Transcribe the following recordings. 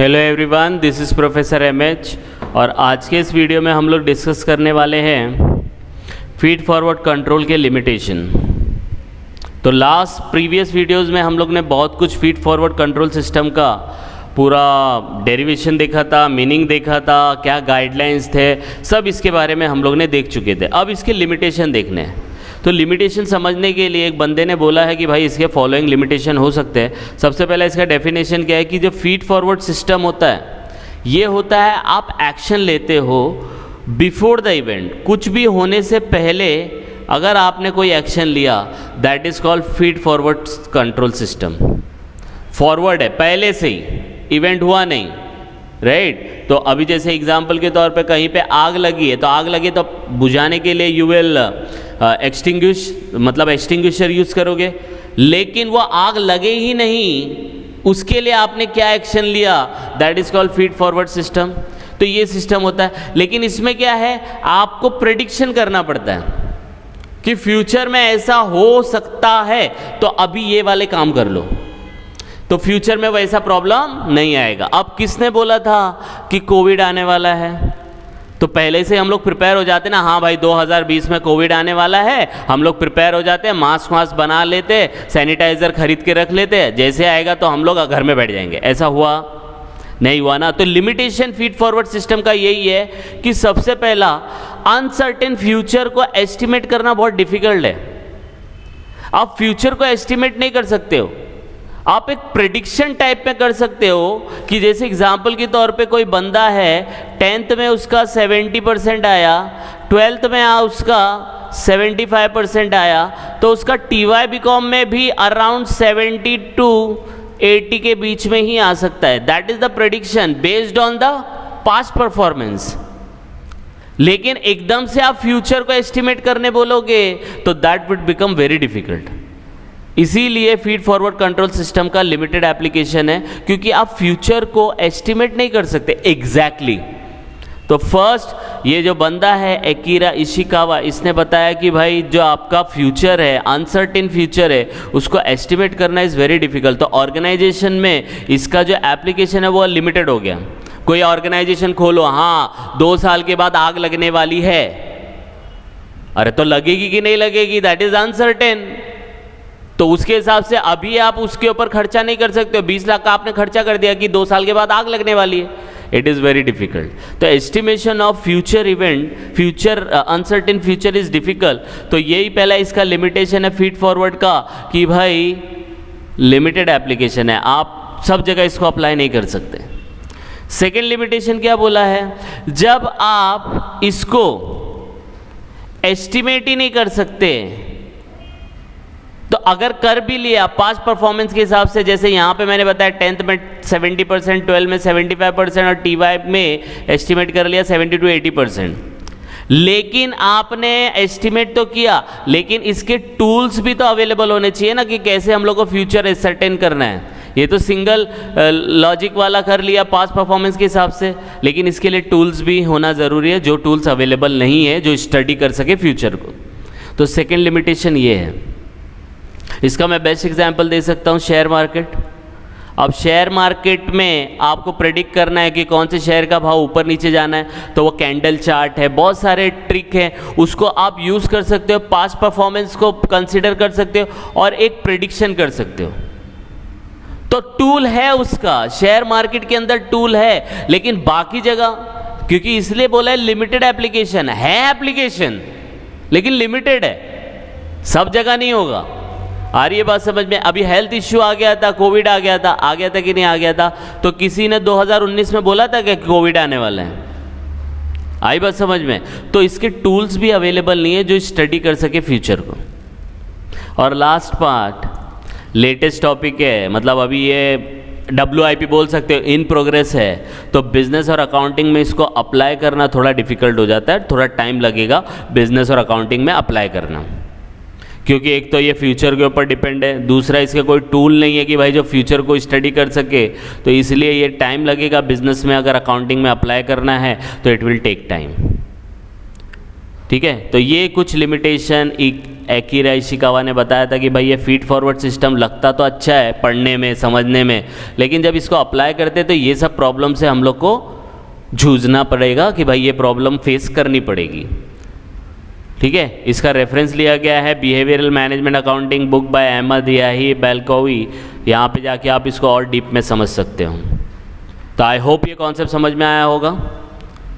Hello everyone, this is professor MH और आज के इस वीडियो में हम लोग डिस्कस करने वाले हैं फीड फॉरवर्ड कंट्रोल के लिमिटेशन। तो प्रीवियस वीडियोस में हम लोग ने बहुत कुछ फीड फॉरवर्ड कंट्रोल सिस्टम का पूरा डेरिवेशन देखा था, मीनिंग देखा था, क्या गाइडलाइंस थे, सब इसके बारे में हम लोग ने देख चुके थे। अब इसके लिमिटेशन देखने हैं। तो लिमिटेशन समझने के लिए एक बंदे ने बोला है कि भाई इसके फॉलोइंग लिमिटेशन हो सकते हैं। सबसे पहले इसका डेफिनेशन क्या है कि जो फीड फॉरवर्ड सिस्टम होता है ये होता है आप एक्शन लेते हो बिफोर द इवेंट, कुछ भी होने से पहले अगर आपने कोई एक्शन लिया, that is called feed forward control system. Forward है, पहले से ही, इवेंट हुआ नहीं, राइट। तो अभी जैसे एग्जाम्पल के तौर पे कहीं पे आग लगी है, तो आग लगी तो बुझाने के लिए यू विल एक्सटिंग्विशर यूज़ करोगे, लेकिन वो आग लगे ही नहीं, उसके लिए आपने क्या एक्शन लिया, that is called feed forward system. तो ये सिस्टम होता है। लेकिन इसमें क्या है, आपको प्रेडिक्शन करना पड़ता है कि फ्यूचर में ऐसा हो सकता है, तो अभी ये वाले काम कर लो, तो फ्यूचर में वैसा प्रॉब्लम नहीं आएगा। अब किसने बोला था कि कोविड आने वाला है, तो पहले से हम लोग प्रिपेयर हो जाते ना, हाँ भाई 2020 में कोविड आने वाला है, हम लोग प्रिपेयर हो जाते हैं, मास्क बना लेते, सैनिटाइज़र खरीद के रख लेते हैं, जैसे आएगा तो हम लोग घर में बैठ जाएंगे। ऐसा हुआ नहीं हुआ ना। तो लिमिटेशन फीड फॉरवर्ड सिस्टम का यही है कि सबसे पहला अनसर्टेन फ्यूचर को एस्टिमेट करना बहुत डिफिकल्ट है। आप फ्यूचर को एस्टिमेट नहीं कर सकते हो, आप एक प्रेडिक्शन टाइप में कर सकते हो कि जैसे एग्जाम्पल के तौर पे कोई बंदा है 10th में उसका 70% आया, 12th में उसका 75% आया, तो उसका TY BCom में भी अराउंड 70 to 80 के बीच में ही आ सकता है। That is the prediction based on the past performance. लेकिन एकदम से आप फ्यूचर को एस्टिमेट करने बोलोगे तो that would become very difficult. इसीलिए फीड फॉरवर्ड कंट्रोल सिस्टम का लिमिटेड एप्लीकेशन है, क्योंकि आप फ्यूचर को एस्टिमेट नहीं कर सकते एग्जैक्टली। तो फर्स्ट ये जो बंदा है एकीरा इशिकावा, इसने बताया कि भाई जो आपका फ्यूचर है, अनसर्टेन फ्यूचर है, उसको एस्टिमेट करना इज़ वेरी डिफिकल्ट। तो ऑर्गेनाइजेशन में इसका जो एप्लीकेशन है वो लिमिटेड हो गया। कोई ऑर्गेनाइजेशन खोलो, हाँ 2 साल के बाद आग लगने वाली है, अरे तो लगेगी कि नहीं लगेगी, दैट इज अनसर्टेन। तो उसके हिसाब से अभी आप उसके ऊपर खर्चा नहीं कर सकते हो। 20 लाख का आपने खर्चा कर दिया कि 2 साल के बाद आग लगने वाली है, इट इज़ वेरी डिफिकल्ट। तो estimation of future event, future uncertain future is difficult. तो यही पहला इसका लिमिटेशन है फीड फॉरवर्ड का कि भाई लिमिटेड एप्लीकेशन है, आप सब जगह इसको अप्लाई नहीं कर सकते। सेकेंड लिमिटेशन क्या बोला है, जब आप इसको एस्टिमेट ही नहीं कर सकते, तो अगर कर भी लिया पास्ट परफॉर्मेंस के हिसाब से, जैसे यहाँ पे मैंने बताया 10th में 70%, 12 में 75% और TY में एस्टिमेट कर लिया 70 to 80%। लेकिन आपने एस्टिमेट तो किया, लेकिन इसके टूल्स भी तो अवेलेबल होने चाहिए ना कि कैसे हम लोग को फ्यूचर एसर्टेन करना है। ये तो सिंगल लॉजिक वाला कर लिया पास्ट परफॉर्मेंस के हिसाब से, लेकिन इसके लिए टूल्स भी होना ज़रूरी है, जो टूल्स अवेलेबल नहीं है जो स्टडी कर सके फ्यूचर को। तो सेकेंड लिमिटेशन ये है। इसका मैं बेस्ट एग्जांपल दे सकता हूँ शेयर मार्केट। अब शेयर मार्केट में आपको प्रेडिक्ट करना है कि कौन से शेयर का भाव ऊपर नीचे जाना है, तो वो कैंडल चार्ट है, बहुत सारे ट्रिक हैं, उसको आप यूज़ कर सकते हो, पास्ट परफॉर्मेंस को कंसिडर कर सकते हो और एक प्रेडिक्शन कर सकते हो। तो टूल है उसका, शेयर मार्केट के अंदर टूल है, लेकिन बाकी जगह, क्योंकि इसलिए बोला है लिमिटेड एप्लीकेशन है, एप्लीकेशन लेकिन लिमिटेड है, सब जगह नहीं होगा। आ रही है बात समझ में। अभी हेल्थ इश्यू आ गया था, कोविड आ गया था कि नहीं आ गया था, तो किसी ने 2019 में बोला था कि कोविड आने वाला है, आई बात समझ में। तो इसके टूल्स भी अवेलेबल नहीं है जो स्टडी कर सके फ्यूचर को। और लास्ट पार्ट लेटेस्ट टॉपिक है, मतलब अभी ये WIP बोल सकते हो, इन प्रोग्रेस है। तो बिजनेस और अकाउंटिंग में इसको अप्लाई करना थोड़ा डिफिकल्ट हो जाता है, थोड़ा टाइम लगेगा बिजनेस और अकाउंटिंग में अप्लाई करना, क्योंकि एक तो ये फ्यूचर के ऊपर डिपेंड है, दूसरा इसका कोई टूल नहीं है कि भाई जो फ्यूचर को स्टडी कर सके, तो इसलिए ये टाइम लगेगा। बिजनेस में अगर अकाउंटिंग में अप्लाई करना है तो इट विल टेक टाइम। ठीक है, तो ये कुछ लिमिटेशन एकिरा इशिकावा ने बताया था कि भाई ये फीड फॉरवर्ड सिस्टम लगता तो अच्छा है पढ़ने में, समझने में, लेकिन जब इसको अप्लाई करते तो ये सब प्रॉब्लम से हम लोग को जूझना पड़ेगा कि भाई ये प्रॉब्लम फेस करनी पड़ेगी। ठीक है, इसका रेफरेंस लिया गया है behavioural management accounting book by Ahmed Riahi Belkaoui. यहाँ पे जाके आप इसको और डीप में समझ सकते हो। तो आई होप ये कॉन्सेप्ट समझ में आया होगा।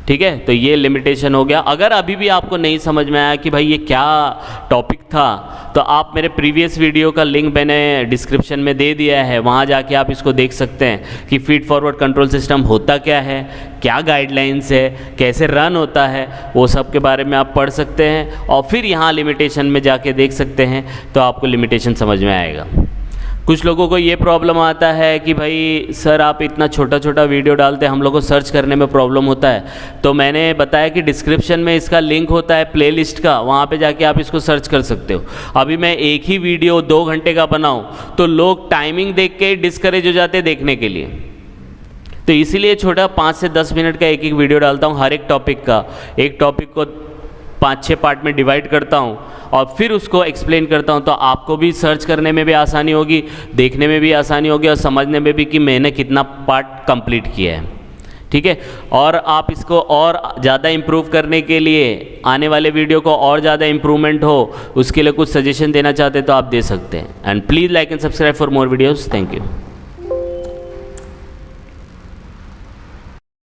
ठीक है, तो ये लिमिटेशन हो गया। अगर अभी भी आपको नहीं समझ में आया कि भाई ये क्या टॉपिक था, तो आप मेरे प्रीवियस वीडियो का लिंक मैंने डिस्क्रिप्शन में दे दिया है, वहाँ जाके आप इसको देख सकते हैं कि फीड फॉरवर्ड कंट्रोल सिस्टम होता क्या है, क्या गाइडलाइंस है, कैसे रन होता है, वो सब के बारे में आप पढ़ सकते हैं और फिर यहाँ लिमिटेशन में जाके देख सकते हैं, तो आपको लिमिटेशन समझ में आएगा। कुछ लोगों को ये प्रॉब्लम आता है कि भाई सर आप इतना छोटा छोटा वीडियो डालते हैं, हम लोग को सर्च करने में प्रॉब्लम होता है। तो मैंने बताया कि डिस्क्रिप्शन में इसका लिंक होता है प्लेलिस्ट का, वहाँ पे जाके आप इसको सर्च कर सकते हो। अभी मैं एक ही वीडियो 2 घंटे का बनाऊँ तो लोग टाइमिंग देख के डिस्करेज हो जाते हैं देखने के लिए। तो इसीलिए छोटा 5 से 10 मिनट का एक वीडियो डालता हूँ हर एक टॉपिक का। एक टॉपिक को 5-6 पार्ट में डिवाइड करता हूँ और फिर उसको एक्सप्लेन करता हूँ, तो आपको भी सर्च करने में भी आसानी होगी, देखने में भी आसानी होगी और समझने में भी कि मैंने कितना पार्ट कंप्लीट किया है। ठीक है, और आप इसको और ज़्यादा इम्प्रूव करने के लिए, आने वाले वीडियो को और ज़्यादा इम्प्रूवमेंट हो, उसके लिए कुछ सजेशन देना चाहते तो आप दे सकते हैं। And please like and subscribe for more videos. Thank you.